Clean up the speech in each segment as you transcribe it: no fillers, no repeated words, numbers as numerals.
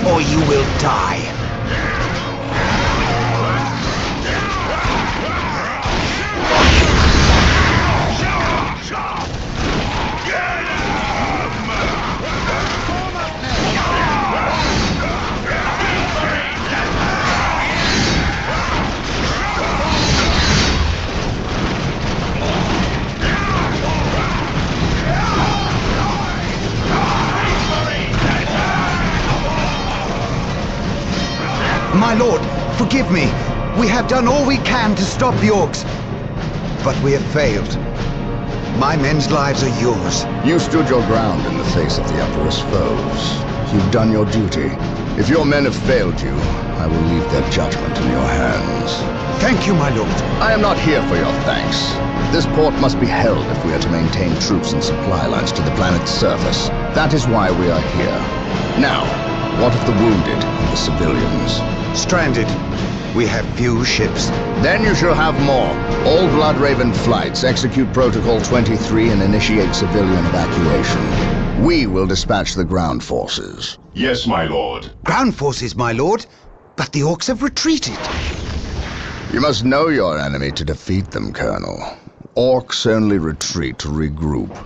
or you will die. My lord, forgive me. We have done all we can to stop the orcs, but we have failed. My men's lives are yours. You stood your ground in the face of the Emperor's foes. You've done your duty. If your men have failed you, I will leave their judgment in your hands. Thank you, my lord. I am not here for your thanks. This port must be held if we are to maintain troops and supply lines to the planet's surface. That is why we are here. Now, what of the wounded and the civilians? Stranded. We have few ships. Then you shall have more. All Bloodraven flights execute Protocol 23 and initiate civilian evacuation. We will dispatch the ground forces. Yes, my lord. Ground forces, my lord. But the orcs have retreated. You must know your enemy to defeat them, Colonel. Orcs only retreat to regroup.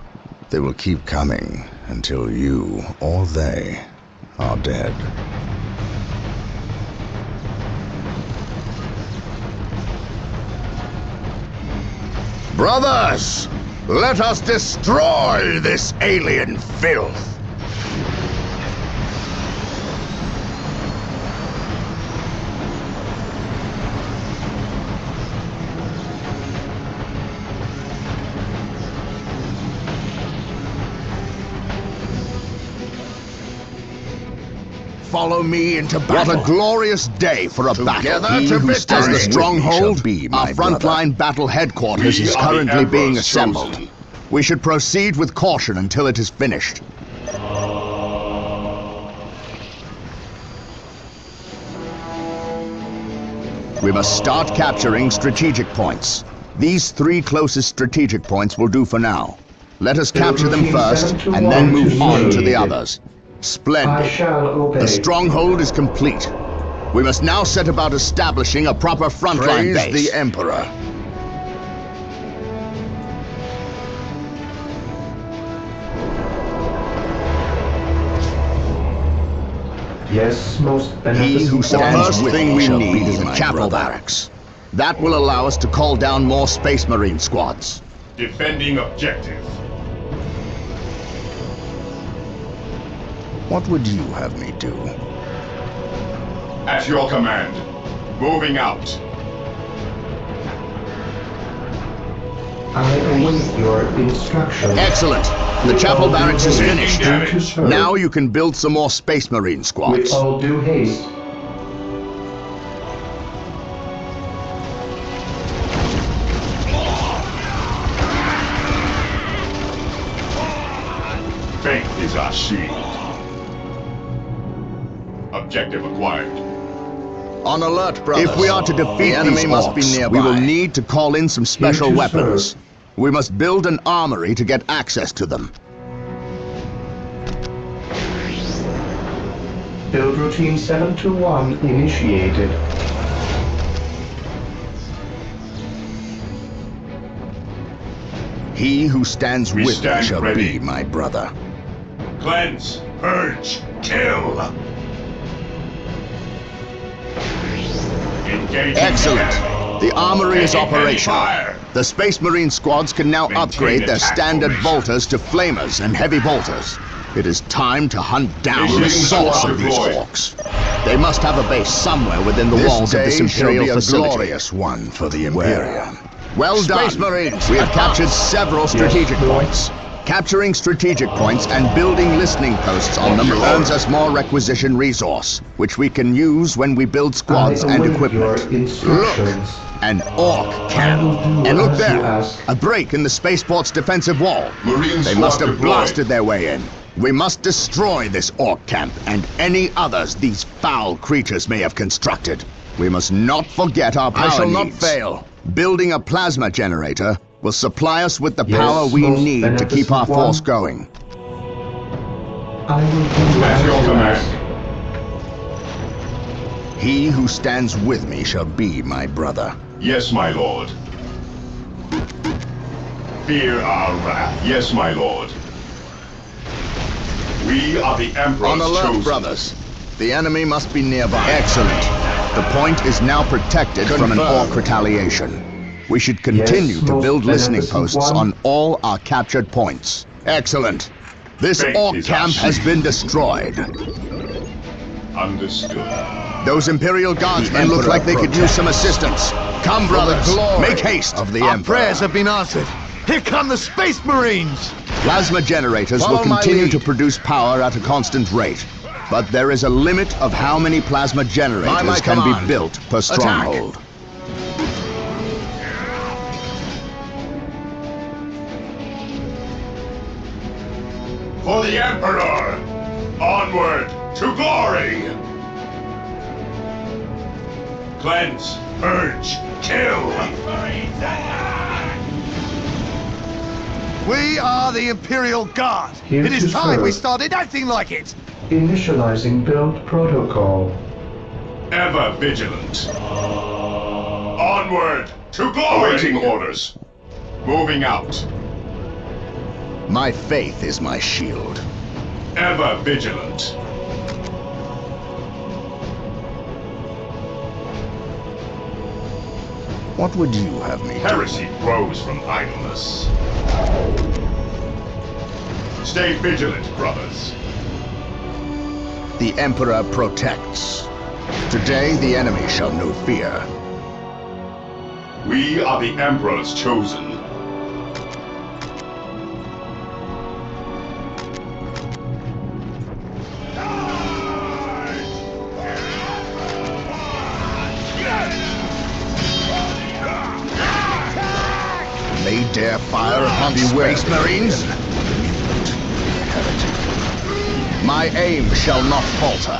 They will keep coming until you or they are dead. Brothers, let us destroy this alien filth! Follow me into battle. What a glorious day for a battle. He who stands the stronghold, our frontline battle headquarters is currently being assembled. We should proceed with caution until it is finished. We must start capturing strategic points. These 3 closest strategic points will do for now. Let us capture them first, and then move on to the others. Splendid. The stronghold is complete. We must now set about establishing a proper frontline base. Praise the Emperor. Yes, most beneficent. He who stands with me we need is the chapel barracks. That will allow us to call down more Space Marine squads. Defending objective. What would you have me do? At your command. Moving out. I await your instructions. Excellent. The chapel barracks is finished. Damage. Now you can build some more Space Marine With squads. all due haste. Faith is our shield. Objective acquired. On alert, brothers. If we are to defeat the enemy, must be nearby. We will need to call in some special Here to weapons. serve. We must build an armory to get access to them. Build routine 721 initiated. He who stands We with me stand shall ready. be my brother. Cleanse, purge, kill. Engage. Excellent. The armory is Taking heavy operational. fire. The Space Marine squads can now Maintain upgrade their attack standard formation. bolters to flamers and heavy bolters. It is time to hunt down the Initiating source squad of these deployed. orcs. They must have a base somewhere within the walls of this Imperial facility. glorious one for the Imperium. Well done. Space Marines, we have captured several strategic points. Capturing strategic points and building listening posts on them earns us more requisition resource, which we can use when we build squads I and await equipment. your Look, instructions. an orc I camp. will do And look as you there, ask. a break in the spaceport's defensive wall. Marine They squad must have deployed. blasted their way in. We must destroy this orc camp and any others these foul creatures may have constructed. We must not forget our power I shall not needs. fail. Building a plasma generator will supply us with the Yes, power we most need to keep our beneficent force one. going. I will do At as your you command. ask. He who stands with me shall be my brother. Yes, my lord. Fear our wrath. Yes, my lord. We are the Emperor's On alert, chosen. brothers. The enemy must be nearby. Excellent. The point is now protected from an Confirmed. orc retaliation. We should continue Yes, to most build listening beneficent posts one. on all our captured points. Excellent. This Faith orc is our camp has shield. been destroyed. Understood. Those Imperial Guardsmen look like they could use some assistance. Come, brothers. Make haste. of the Our Emperor. prayers have been answered. Here come the Space Marines! Plasma generators Follow will my continue lead. to produce power at a constant rate. But there is a limit of how many plasma generators By my can be command. built per stronghold. For the Emperor! Onward to glory! Cleanse, purge, kill! We are the Imperial Guard. Here It to is time we serve. started acting like it. Initializing build protocol. Ever vigilant. Onward to glory! Awaiting orders. Moving out. My faith is my shield. Ever vigilant. What would you have me do? Heresy grows from idleness. Stay vigilant, brothers. The Emperor protects. Today the enemy shall know fear. We are the Emperor's chosen. They dare fire upon Space Marines? My aim shall not falter.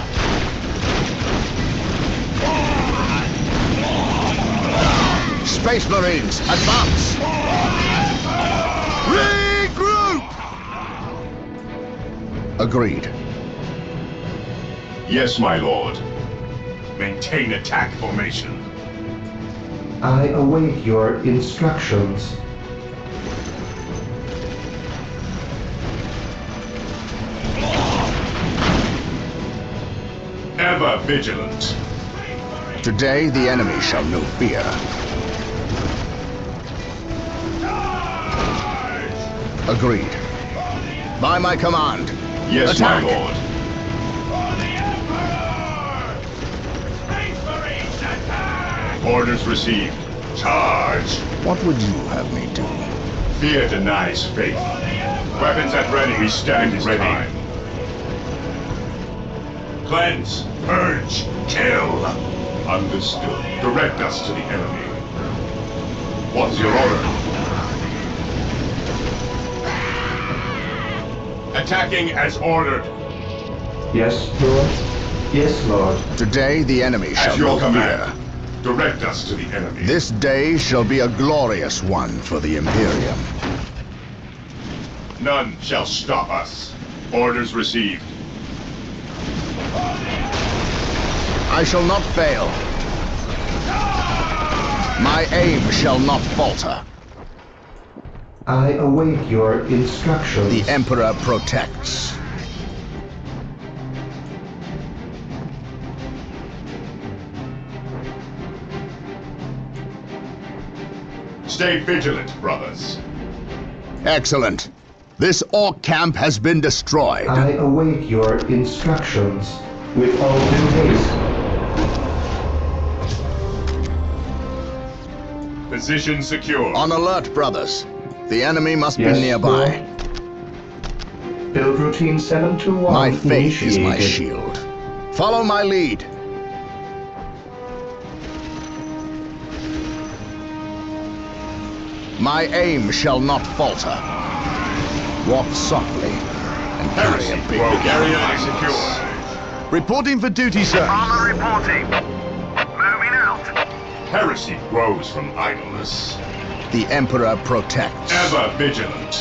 Space Marines, advance! Regroup! Agreed. Yes, my lord. Maintain attack formation. I await your instructions. Ever vigilant. Today the enemy shall know fear. Agreed. By my command. Yes, Attack. my lord. Orders received. Charge! What would you have me do? Fear denies faith. Weapons at ready. We stand ready. Cleanse, purge, kill. Understood. Direct us to the enemy. What's your order? Attacking as ordered. Yes, Lord? Yes, Lord. Today the enemy shall At your know command. fear. Direct us to the enemy. This day shall be a glorious one for the Imperium. None shall stop us. Orders received. I shall not fail. My aim shall not falter. I await your instructions. The Emperor protects. Stay vigilant, brothers. Excellent. This orc camp has been destroyed. I await your instructions. With all due haste. Position secure. On alert, brothers. The enemy must Yes, be nearby. Lord. Build routine 721 My faith is my initiated. shield. Follow my lead. My aim shall not falter. Walk softly and carry Heresy a big grows. gun. Area secure. Reporting for duty, sir. Armor reporting. Moving out. Heresy grows from idleness. The Emperor protects. Ever vigilant.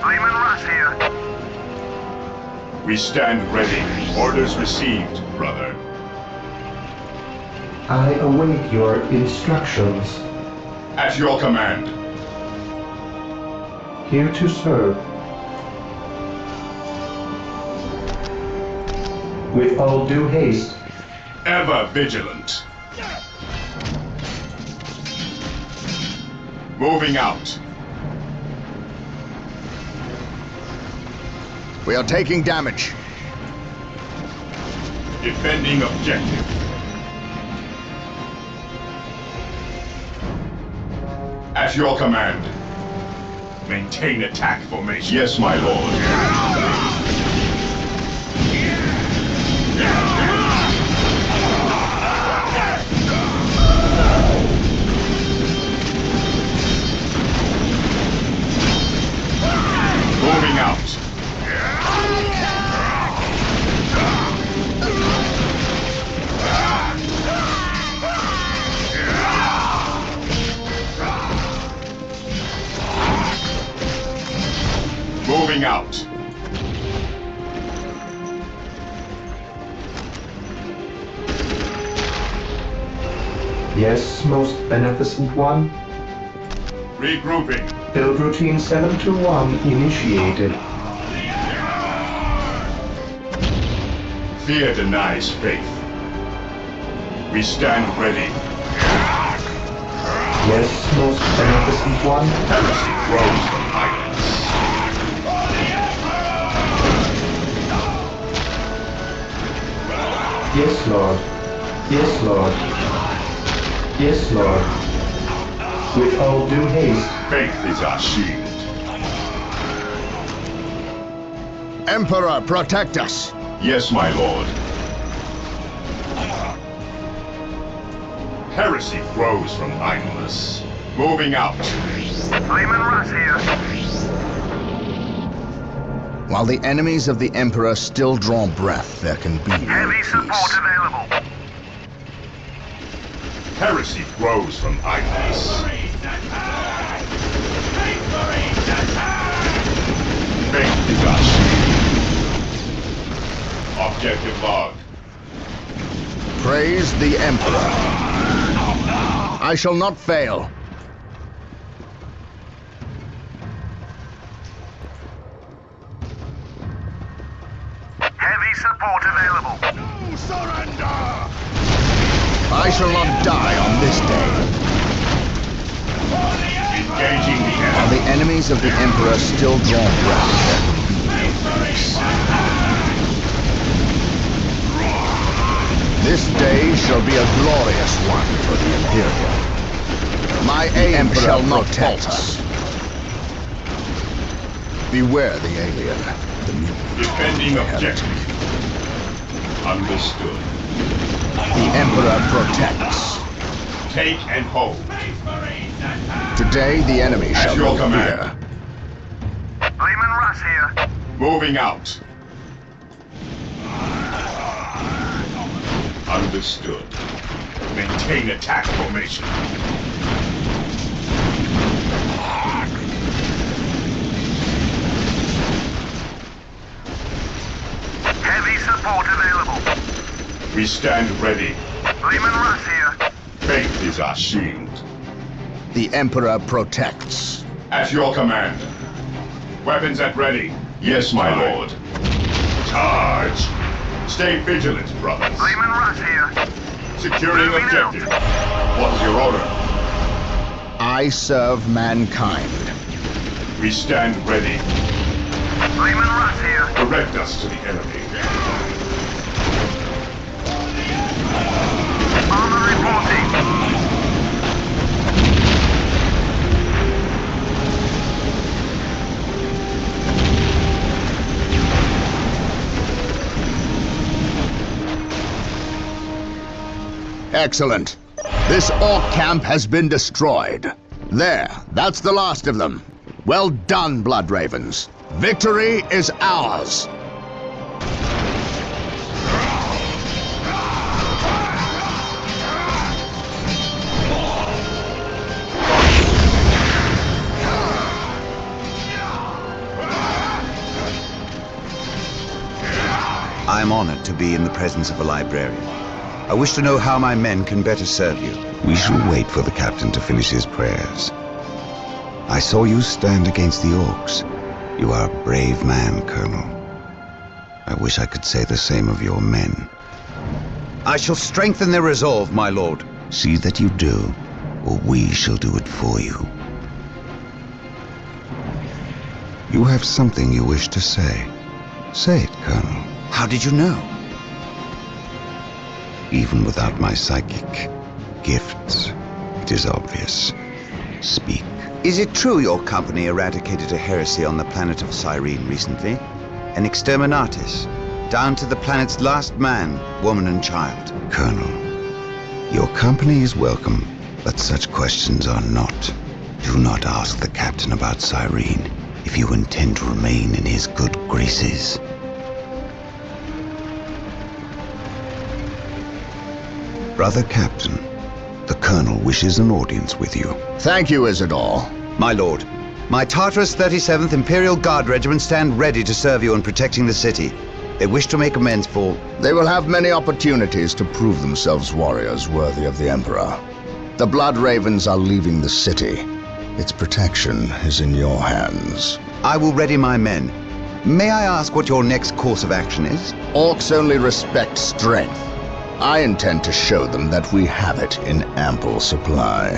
Freeman Russ here. We stand ready. Orders received, brother. I await your instructions. At your command. Here to serve. With all due haste. Ever vigilant. Moving out. We are taking damage. Defending objective. At your command. Maintain attack formation. Yes, my lord. Moving out. Moving out. Yes, most beneficent one. Regrouping. Build routine 721 initiated. Fear denies faith. We stand ready. Yes, most beneficent one. Heresy grows from idleness. Yes, Lord. Yes, Lord. Yes, Lord. With all due haste. Faith is our shield. Emperor, protect us. Yes, my lord. Heresy grows from idleness. Moving out. Lehman Russ here. While the enemies of the Emperor still draw breath, there can be no Heavy support peace. available. Heresy grows from idleness. Faith is our shield. Objective log. Praise the Emperor. I shall not fail. Heavy support available. No surrender! I shall not die on this day. Engaging the While enemy. the enemies of the Emperor still draw breath, there can be no peace. This day shall be a glorious one for the Imperium. My aim shall not falter. Beware the alien, the mutant. Defending the heretic. objective. Understood. The Emperor protects. Take and hold. Today the enemy At shall your not command. fear. Lehman Russ here. Moving out. Understood. Maintain attack formation. Heavy support available. We stand ready. Lehman Russ here. Faith is our shield. The Emperor protects. At your command. Weapons at ready. Yes, my lord. Charge. Stay vigilant, brothers. Lehman Russ here. Securing Moving out. objective. What is your order? I serve mankind. We stand ready. Lehman Russ here. Direct us to the enemy. Armor reporting. Excellent. This orc camp has been destroyed. There, that's the last of them. Well done, Blood Ravens. Victory is ours. I'm honored to be in the presence of a librarian. I wish to know how my men can better serve you. We shall wait for the captain to finish his prayers. I saw you stand against the orcs. You are a brave man, Colonel. I wish I could say the same of your men. I shall strengthen their resolve, my lord. See that you do, or we shall do it for you. You have something you wish to say. Say it, Colonel. How did you know? Even without my psychic gifts, it is obvious. Speak. Is it true your company eradicated a heresy on the planet of Cyrene recently? An exterminatus, down to the planet's last man, woman and child. Colonel, your company is welcome, but such questions are not. Do not ask the captain about Cyrene if you intend to remain in his good graces. Brother Captain, the Colonel wishes an audience with you. Thank you, Isidore. My lord, my Tartarus 37th Imperial Guard Regiment stand ready to serve you in protecting the city. They wish to make amends for... They will have many opportunities to prove themselves warriors worthy of the Emperor. The Blood Ravens are leaving the city. Its protection is in your hands. I will ready my men. May I ask what your next course of action is? Orcs only respect strength. I intend to show them that we have it in ample supply.